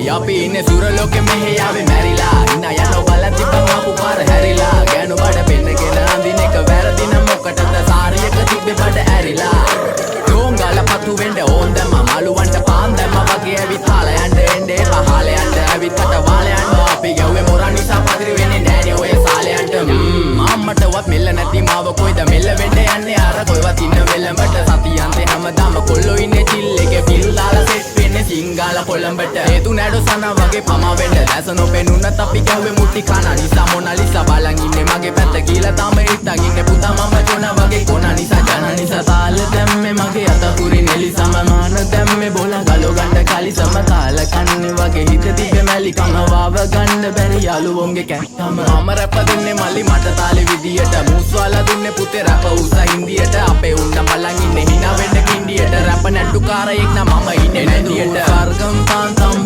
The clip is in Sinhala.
අපි ඉන්නේ සුරලෝකෙ මෙහෙ ආවේ මැරිලා ඉන්න යනවා බලන් තිබ්බම ආපු පාර හැරිලා ගෑනු බඩ පෙන්නගෙන අඳින එක වැරදි නම් මොකටද සාරියක තිබ්බේ බඩ ඇරිලා ඩෝංගල පතු වෙන්න ඕන් දැම්ම මාළුවන්ට පාන් දැම්ම වගේ ඇවිත් හාල යන්න එන්නේ පහල යන්න ඇවිත් කට වාල යන්න අපි ගැව්වේ මොරන් නිසා පදිරි වෙන්නේ නෑනේ ඔය සාලයන්ට අම්මටවත් මෙල්ල නැති මාව කොයිද මෙල්ල වෙන්න යන්නේ අර කොයිවත් ඉන්න වෙලඹට සතියන්තේ හැමදාම කොල්ලෝ ඉන්නේ චිල් එකේ ෆිල් දාලා සෙට් වෙන්නේ සිංගාල කොළඹට හේතු නැඩෝ සන වගේ පමා වෙන්න දැස නොපෙනුනත් අපි ගැව්වේ මුට්ටි කන නිසා මොනාලිසා බලන් ඉන්නේ මගේ පැත්ත කියලා තාම ඉත්තන් ඉන්නේ පුතා මම චොන වගේ කොන නිසා ජන නිසා තාල දැම්මේ මගේ අතපුරි නෙලි සමමාන දැම්මේ බොල ගලෝ ගන්න කලි සමතාල කන්නේ වගේ හිත තිබ්බේ මැලි කම වාව ගන්න බැරි යාළුවෝන්ගේ කැක්කම මම රැප දෙන්නේ මල්ලි මට තාලේ විදියට මූස්වාලා දුන්නේ පුතේ රැප උසා හින්දියට අපේ උන්න බලන් ඉන්නේ hina වෙන්න කින්ඩියට රැප නැට්ටුකාරයෙක් නම් මම ඉන්නේ නැදියට වර්ගම් පාන්තම්